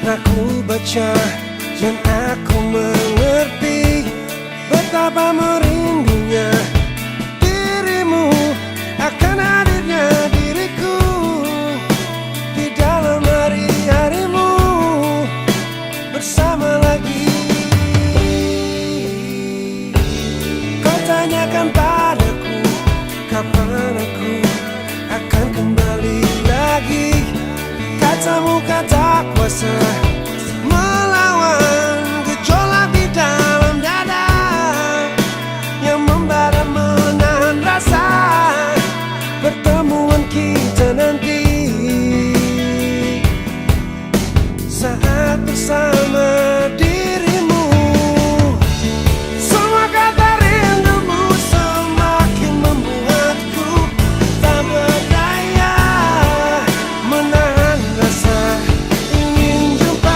Aku baca dan aku mengerti betapa merindunya dirimu, akan hadirnya diriku di dalam hari-harimu bersama lagi. Kau tanyakan padaku kapan aku akan kembali lagi. Katamu kata kuasa melawan gejolak di dalam dada yang membara menahan rasa pertemuan kita nanti saat bersama dirimu. Semua kata rindumu semakin membuatku tak berdaya menahan rasa ingin jumpa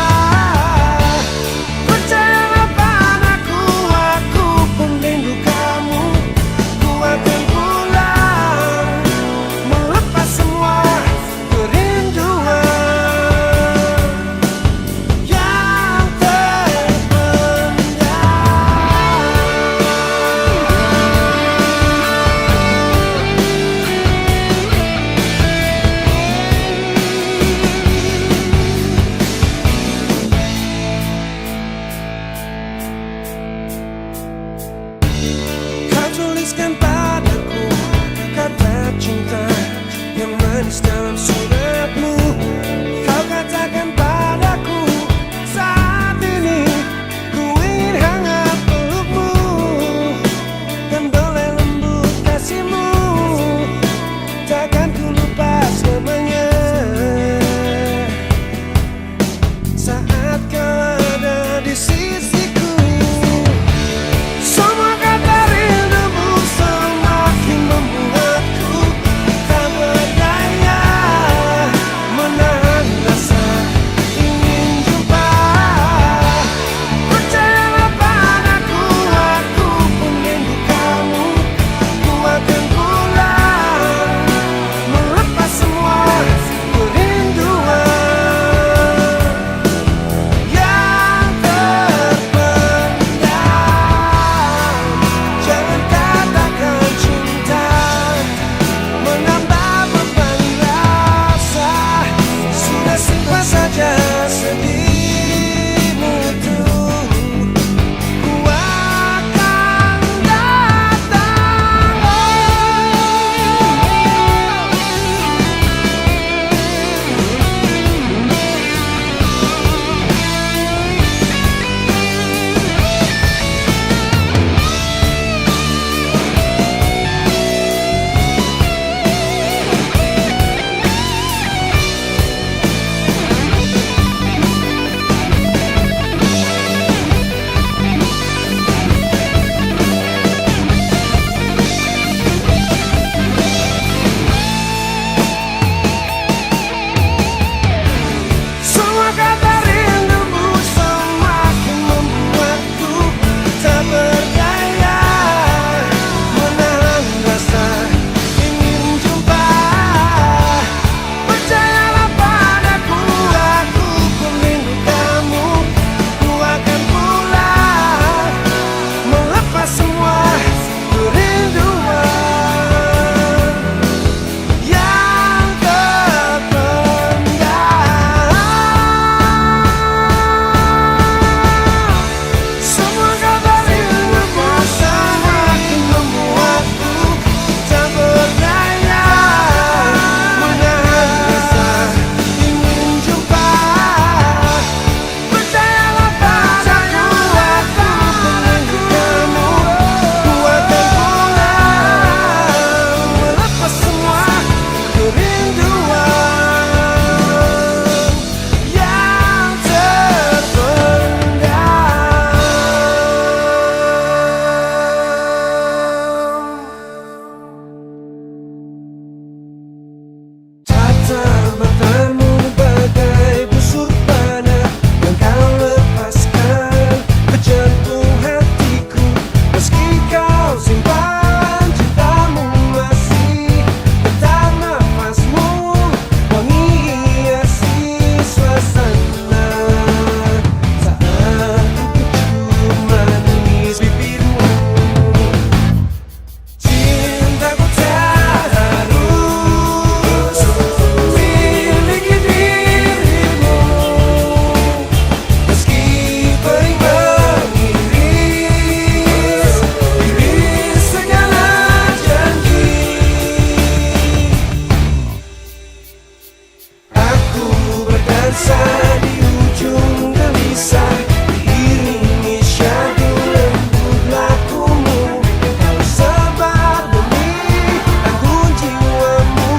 berdansa di ujung gelisah, diiringi syadu lembut lakumu. Kau sebar benih anggun jiwamu,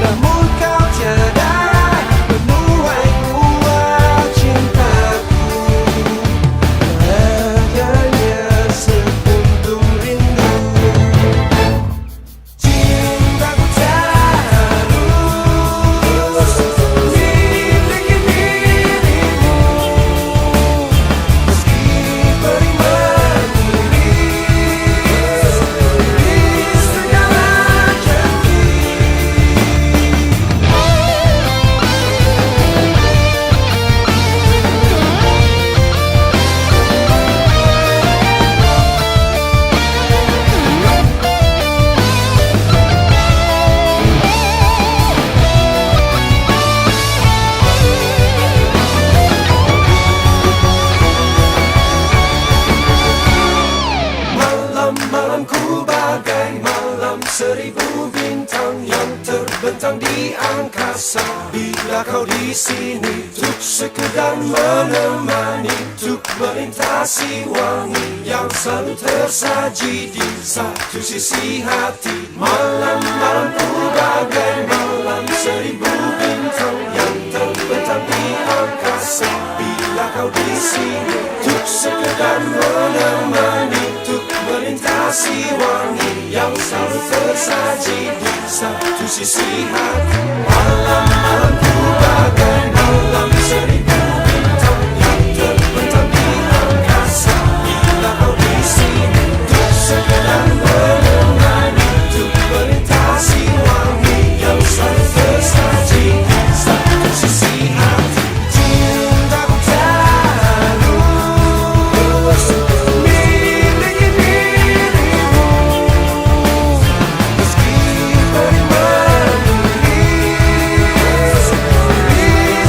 namun kau tiada menuai buah cintaku. Hanya sepuntung rindu, cintaku tak harus miliki dirimu. Meski beri mengiris segala janji. Malam-malamku bagai malam seribu bintang yang terbentang di angkasa. Bila kau di sini, untuk sekedar menemani, untuk melintasi wangi yang selalu tersaji di satu sisi hati. Malam-malamku bagai malam seribu bintang yang terbentang di angkasa. Bila kau di sini, untuk sekedar menemani, untuk melintasi wangi yang selalu tersaji di satu sisi hati. Malam-malamku bagai malam seribu bintang yang terbentang di angkasa. Bila kau di sini, untuk sekedar menemani, untuk melintasi wangi yang selalu tersaji di satu sisi hati. Cintaku tak harus miliki dirimu, meski beri mengiris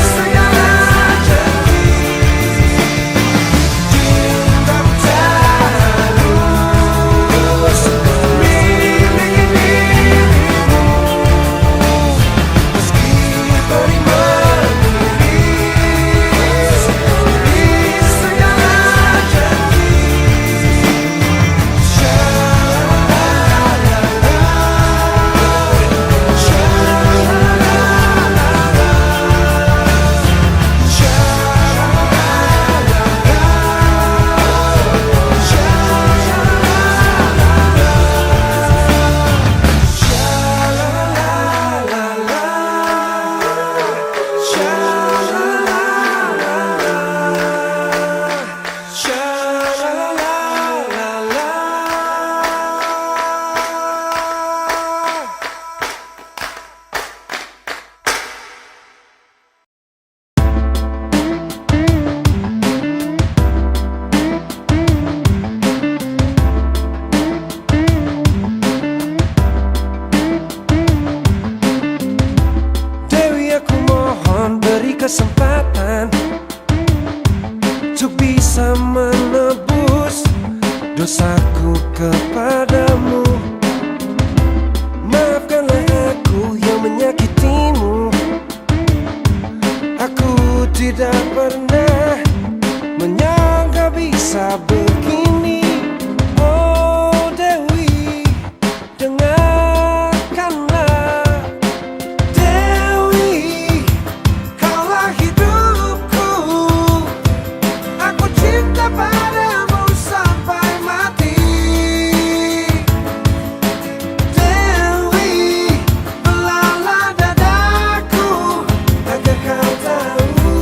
segala janji. Cintaku tak harus miliki dirimu, meski beri mengiris segala janji. Dewi, aku mohon beri kesempatan untuk bisa menebus dosaku kepadamu. Maafkanlah aku yang menyakitimu. Aku tidak pernah menyangka bisa begini. Oh Dewi, dengarkanlah. Dewi, kaulah hidupku. Aku cinta padamu sampai mati. Dewi, belalah dadaku agar kau tahu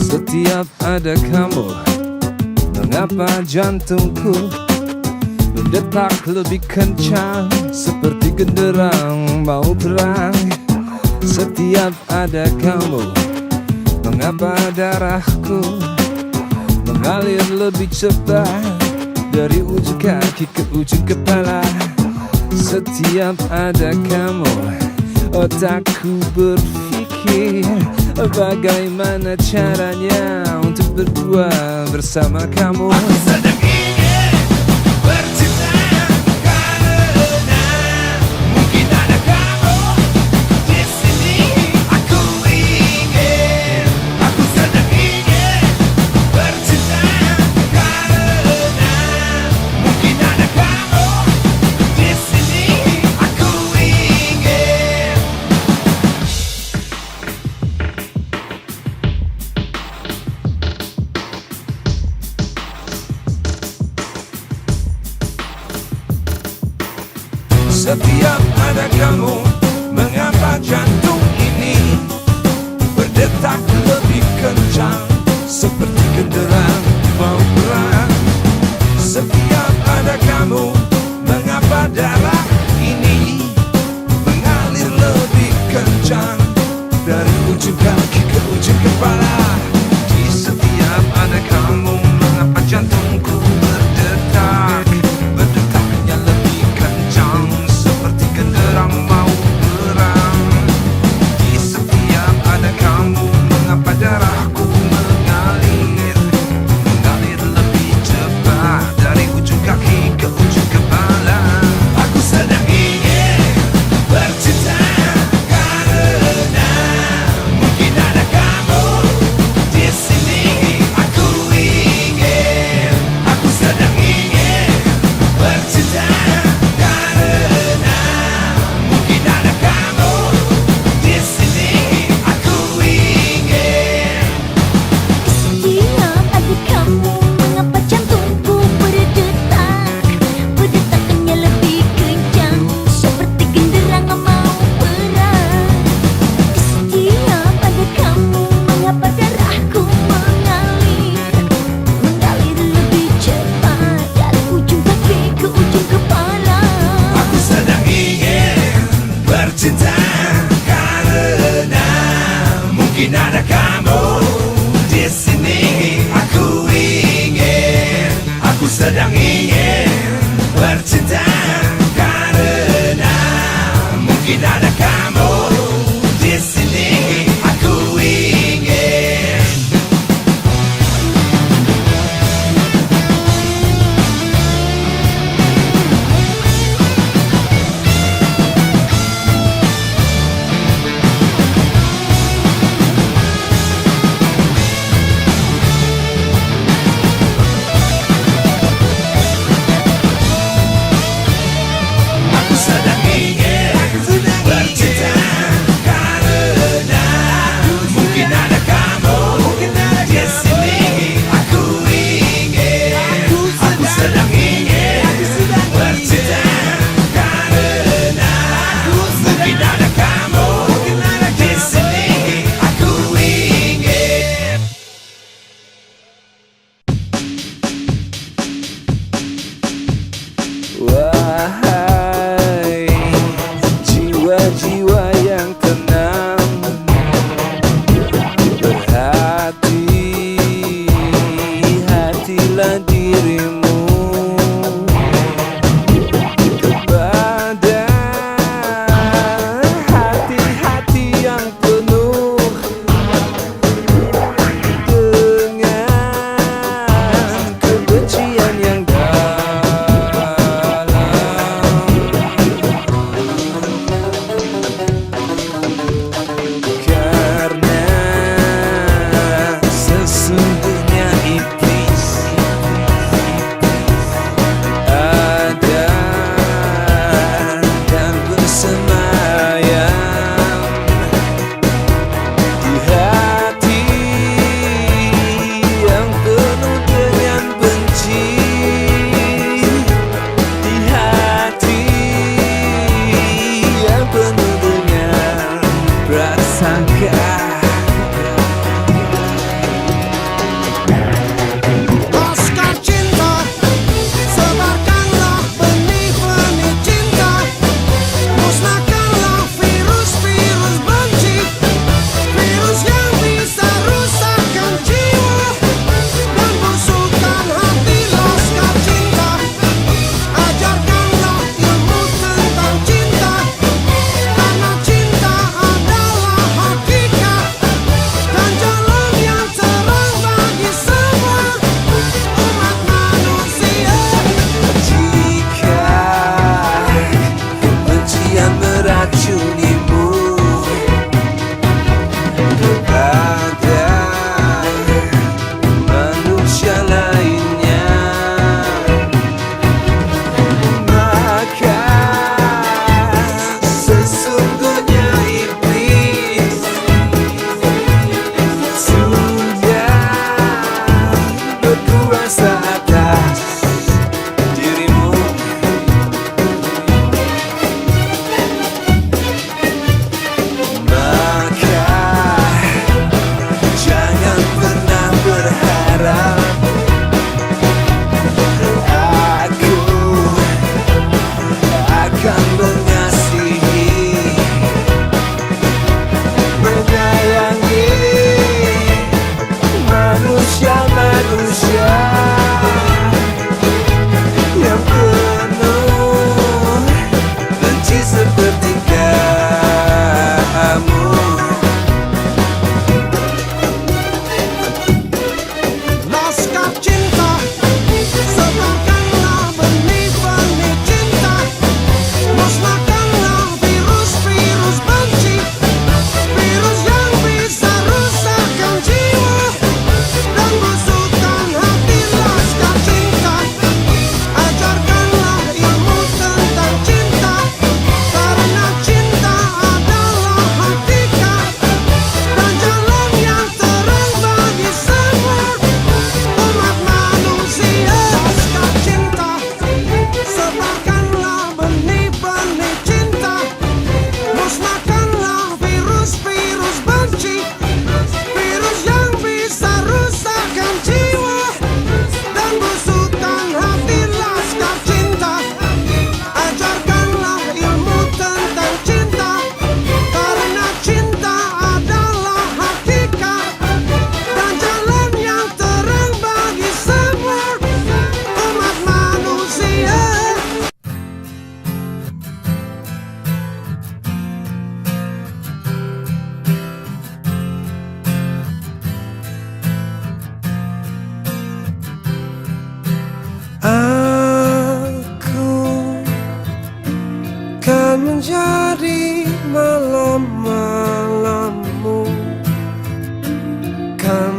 Setiap ada kamu, mengapa jantungku berdetak lebih kencang seperti genderang mau perang. Setiap ada kamu, mengapa darahku mengalir lebih cepat dari ujung kaki ke ujung kepala. Setiap ada kamu, otakku berpikir bagaimana caranya untuk berdua bersama kamu. Aku sedang ingin bercinta karena mungkin ada kamu di sini. Aku ingin, aku sedang ingin bercinta karena mungkin ada kamu di sini. Aku ingin. Setiap ada kamu, mengapa jantung ini berdetak lebih kencang seperti genderang mau perang. Setiap ada kamu, mengapa darah ini mengalir lebih kencang dari ujung kaki ke ujung kepala. Di setiap ada kamu, mengapa jantungku berdetak, berdetaknya lebih kencang seperti genderang mau perang. Di setiap ada kamu, mengapa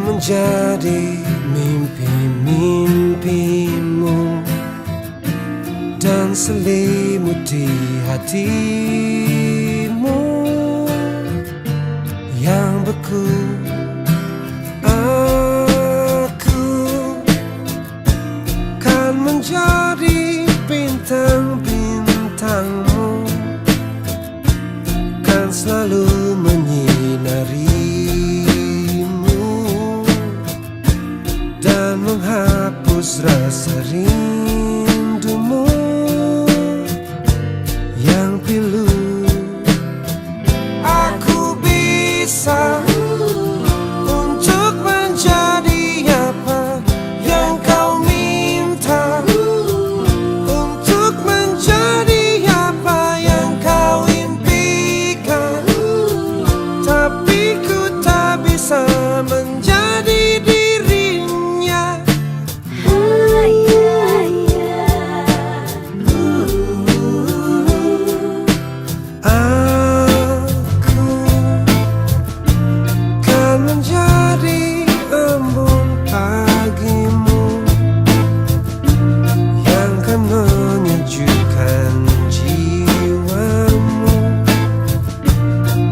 menjadi mimpi-mimpimu dan selimuti hatimu yang beku. Aku kan menjadi bintang-bintangmu, kan selalu menyinarimu dan menghapus rasa rindumu yang pilu. Aku bisa untuk menjadi apa yang kau minta, untuk menjadi apa yang kau impikan, tapi ku tak bisa menjadi dirinya. Aku kan menjadi embun pagimu yang kan menyejukkan jiwamu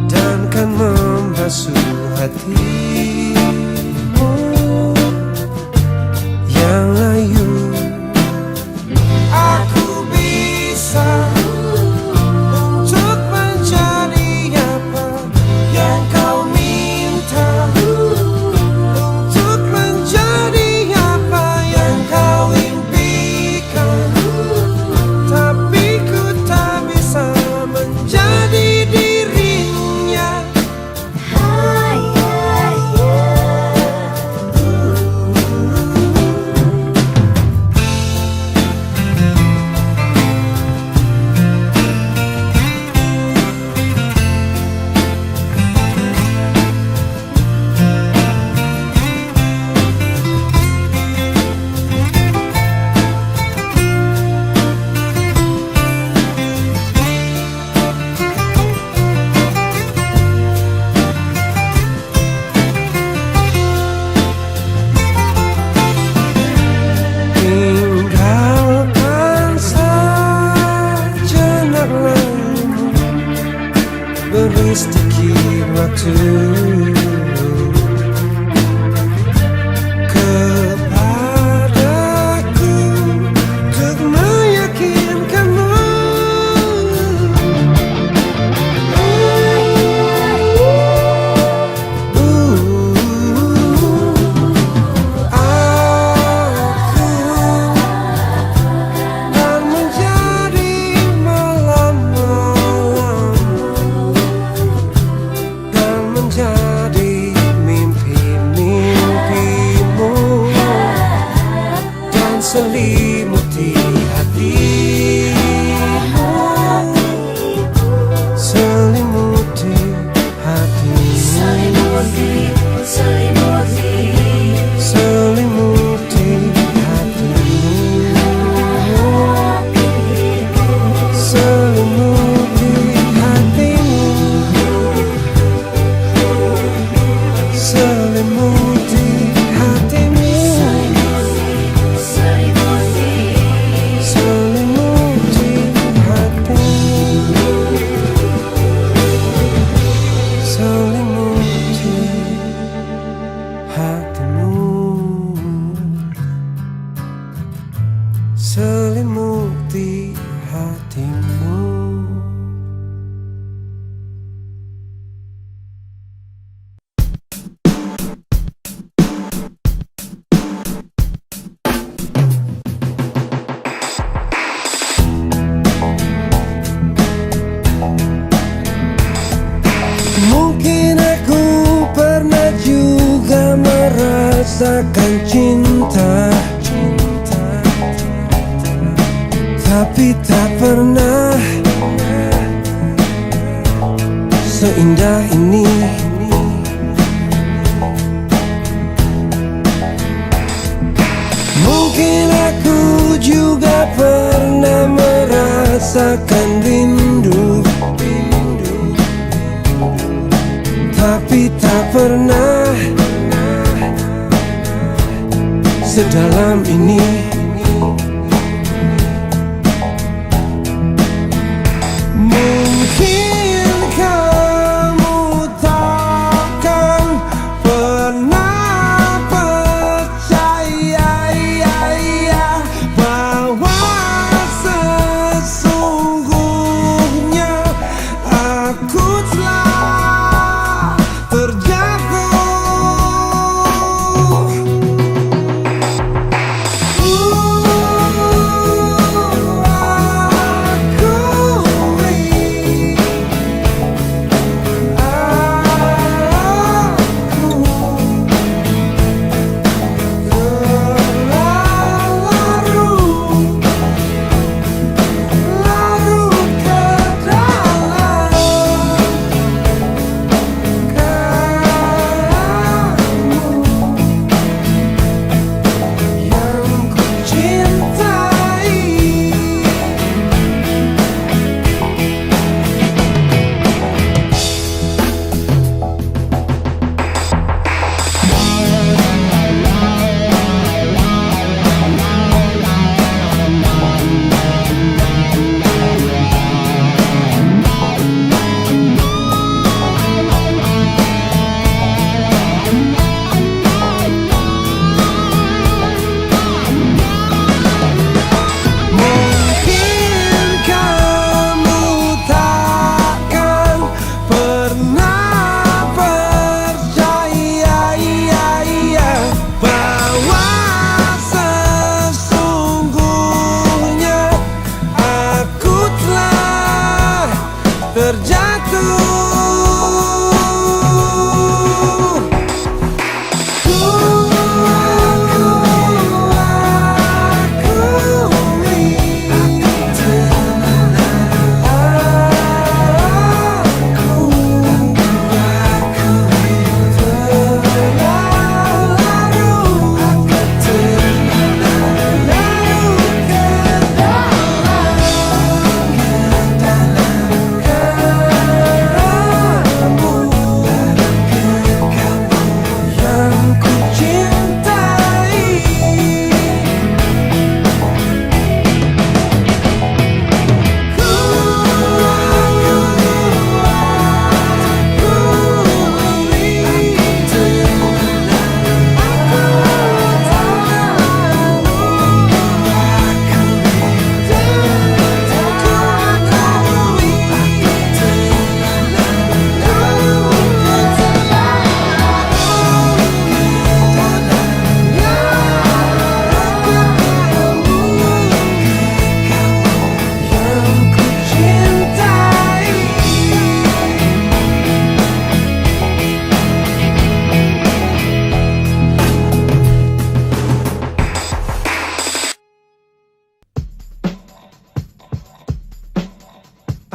dan kan membasuh hatimu yang layu. Aku bisa untuk menjadi apa yang kau minta, untuk menjadi apa yang kau impikan, tapi ku tak bisa menjadi dirinya. Tinggalkan sejenak lalumu, beri sedikit waktu kepadaku untuk meyakinkanmu. Dan menjadi malam-malam, dan menjadi mimpi-mimpimu dan selimuti hatimu, selimuti hatimu, selimuti hatimu, selimuti hatimu, selimuti hatimu, selimuti hatimu, selimuti hatimu. Mungkin aku pernah juga merasakan cinta, tapi tak pernah seindah ini. Mungkin aku juga pernah merasakan rindu, tapi tak pernah sedalam ini. Mungkin kamu takkan pernah percaya bahwa sesungguhnya aku telah terjatuh.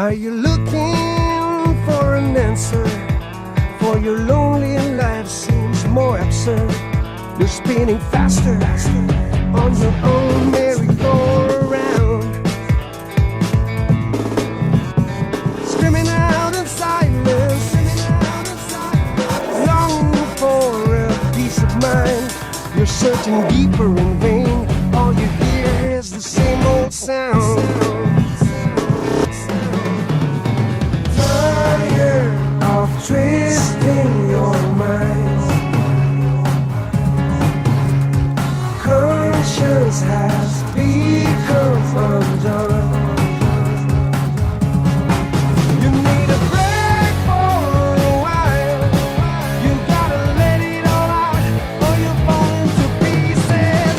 Are you looking for an answer? For your lonely life seems more absurd. You're spinning faster on your own merry-go-round, screaming out in silence, longing for a peace of mind. You're searching deeper in vain. All you hear is the same old sound. Twisting your mind, conscience has become undone. You need a break for a while. You gotta let it all out, or you'll fall into pieces.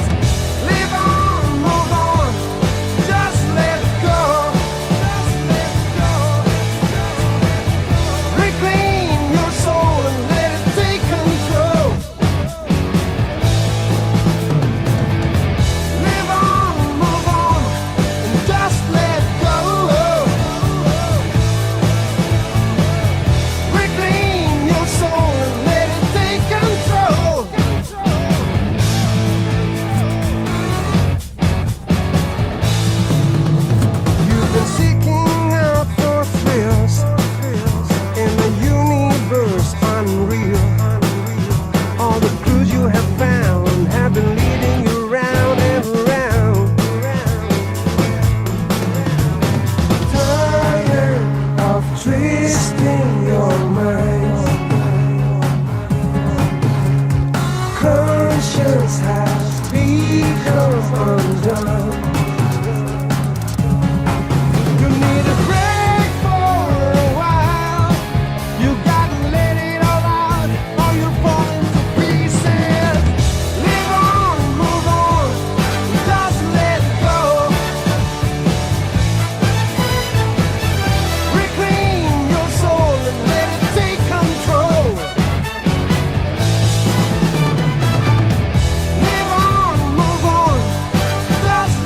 Live on, move on, just let go. Reclaim your soul and let it take control. Live on. this has become undone. You need a break for a while. You gotta let it all out, or you'll fall into pieces. Live on, move on, just let go. Reclaim your soul and let it take control. Live on, move on, just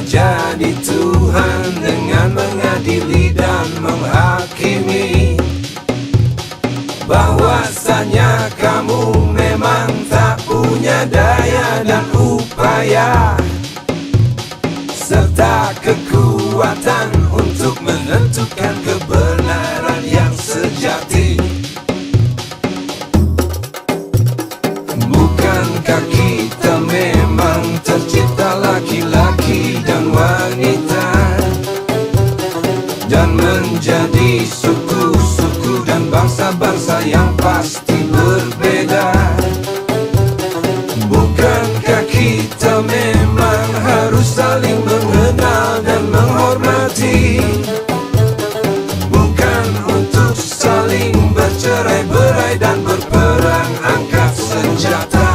menjadi Tuhan dengan mengadili dan menghakimi bahwasanya kamu memang tak punya daya dan upaya serta kekuatan untuk menentukan kebenaran yang sejati. Bukankah kita memang tercipta laki-laki dan wanita dan menjadi suku-suku dan bangsa-bangsa yang pasti berbeda? Bukankah kita memang harus saling mengenal dan menghormati, bukan untuk saling bercerai-berai dan berperang angkat senjata?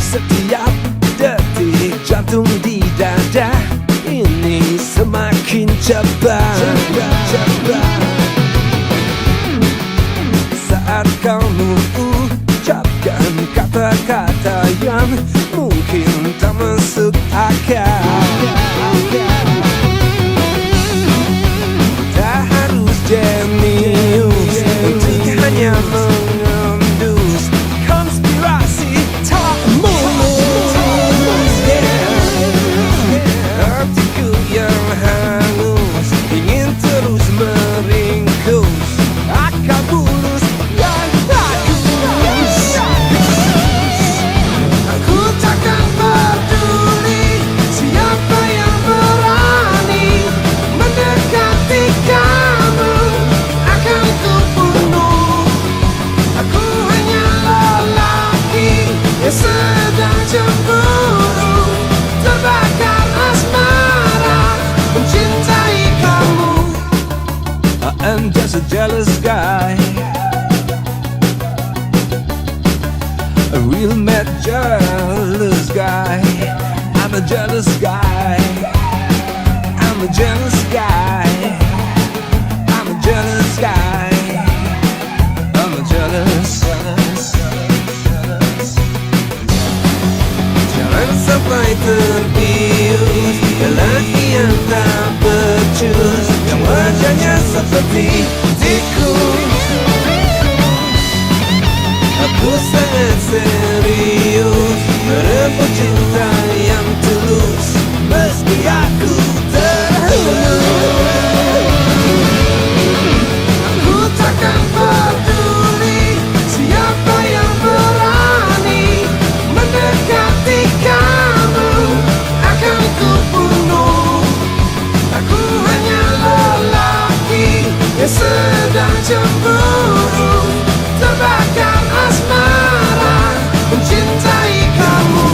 Setiap detik jantung di dada ini semakin cepat. Saat kau mengucapkan kata-kata yang mungkin tak masuk akal, tak harus jenius untuk hanya mengendus konspirasi. Hatiku yang hangus ingin terus meringkus akal bulus dan bagus. Aku takkan peduli siapa yang berani mendekati kamu, akan ku bunuh. Aku hanya lelaki yang sedang cemburu, terbakar asmara mencintai kamu. I'm just a jealous guy, a real mad jealous guy. I'm a jealous guy, I'm a jealous guy, I'm a jealous guy, I'm a jealous. Jangan sampai terbius lelaki yang tak becus, yang wajahnya seperti tikus. Aku sangat serius merebut cinta yang tulus, meski aku terhunus. Aku takkan peduli siapa yang berani mendekati kamu, akan ku bunuh. Aku hanya lelaki yang sedang cemburu, terbakar asmara mencintai kamu.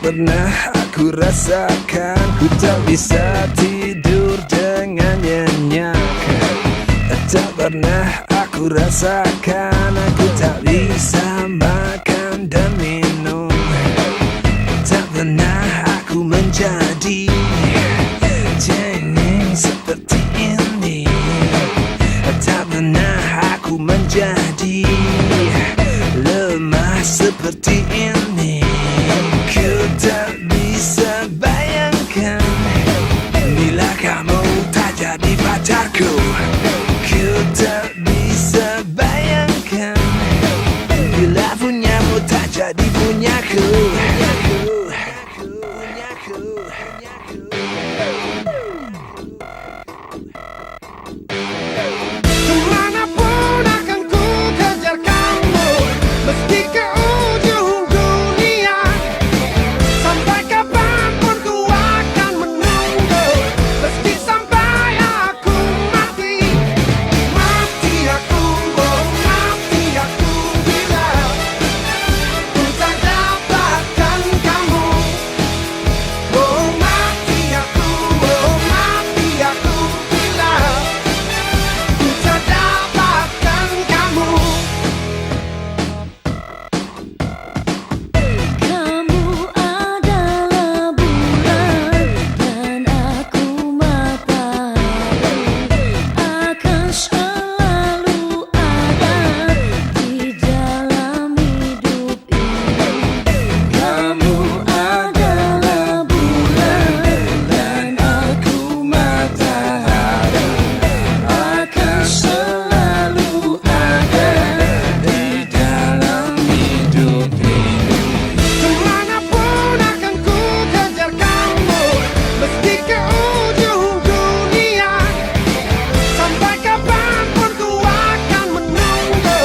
pernah aku rasakan. Ku tak bisa tidur dengan nyenyak. Tak pernah aku rasakan. Aku tak bisa makan dan minum. Tak pernah aku menjadi cengeng seperti ini. Tak pernah aku menjadi lemah seperti ini. Ku tak bisa bayangkan bila kamu tak jadi pacarku. Ku tak bisa bayangkan bila punyamu tak jadi punyaku. Kemanapun akan ku kejar kamu, meski ke ujung dunia. Sampai kapanpun ku akan menunggu, meski sampai aku mati. Mati aku, oh mati aku bila ku tak dapatkan kamu. Oh mati aku, oh mati aku bila ku tak dapatkan kamu. Kamu adalah bulan dan aku matahari, akan selalu ada di dalam hidup ini. Kamu adalah bulan dan aku matahari, akan selalu ada di dalam hidup ini. Kemanapun akan ku kejar kamu, meski ke ujung dunia. Sampai kapanpun ku akan menunggu,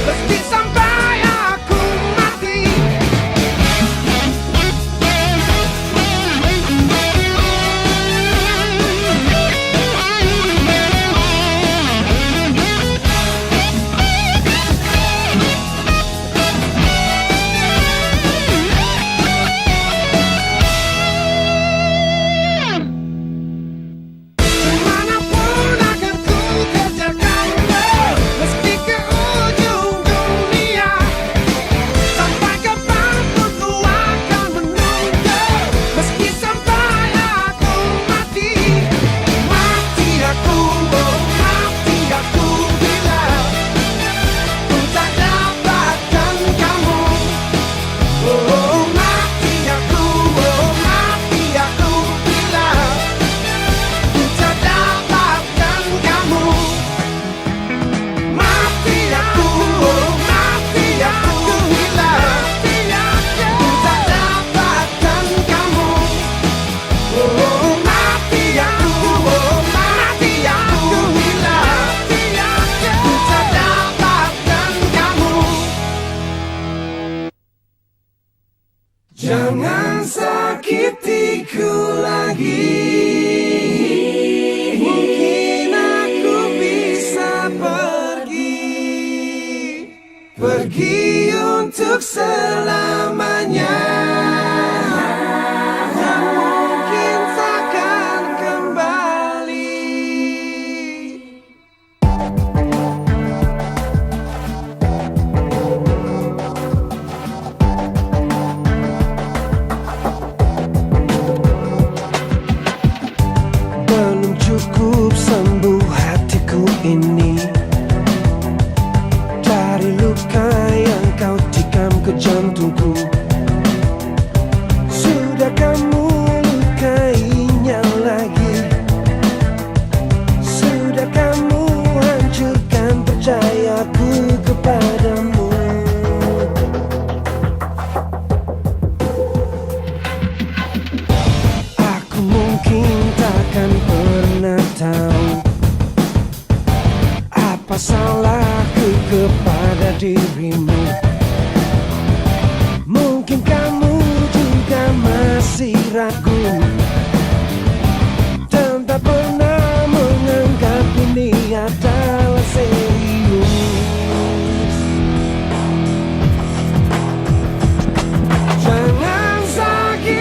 meski sampai aku mati. Kemanapun akan ku kejar kamu, meski ke ujung dunia. Sampai kapanpun ku akan menunggu, meski sampai aku mati. Mati aku, oh mati aku bila ku tak dapatkan kamu. Oh mati aku, oh mati aku bila ku tak dapatkan kamu. Mati aku, oh mati aku bila ku tak dapatkan kamu. Oh mati aku, oh mati aku bila ku tak dapatkan kamu. Jangan sakitiku lagi. Mungkin aku bisa pergi untuk selamanya. Dan mungkin takkan kembali. Belum cukup sembuh hatiku ini dari luka yang kau tikam ke jantungku. Sudah kamu lukainya lagi. Sudah kamu hancurkan percayaku kepadamu. Aku mungkin takkan pernah tahu apa salahku kepada dirimu. Mungkin kamu juga masih ragu dan tak pernah menganggap ini adalah serius. Jangan sakit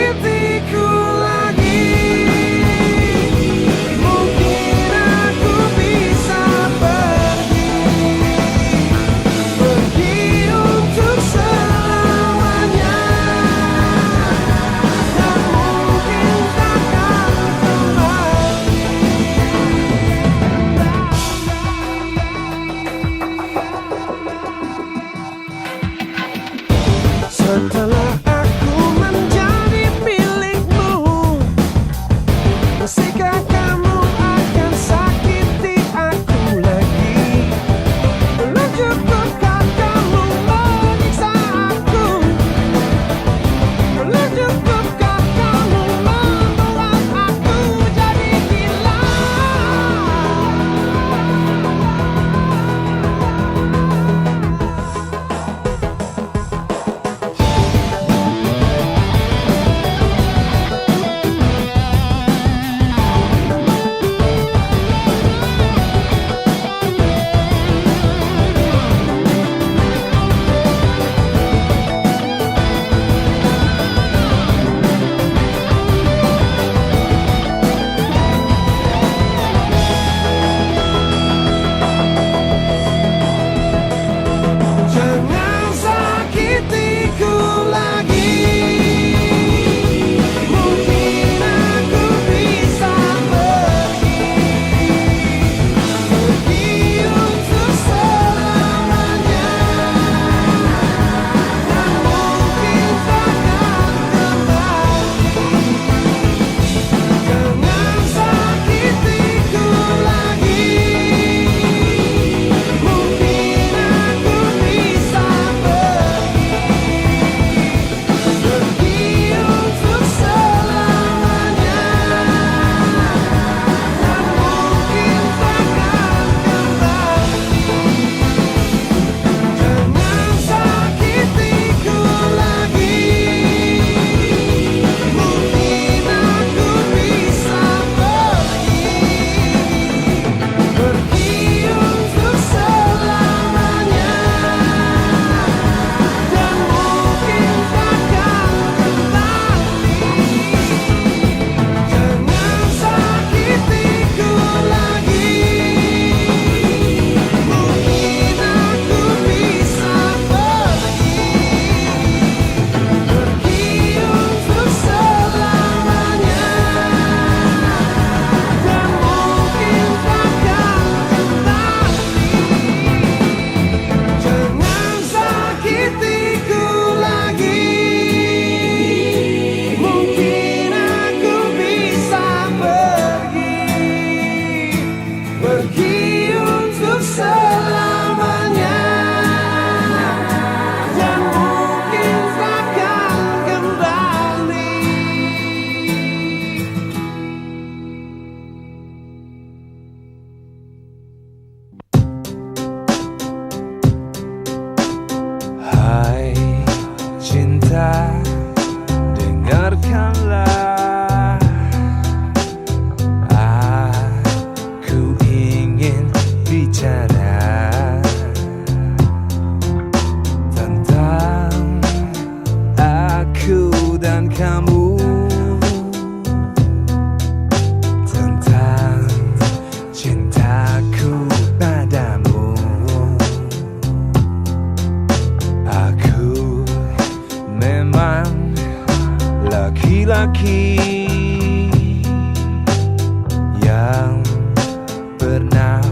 pernah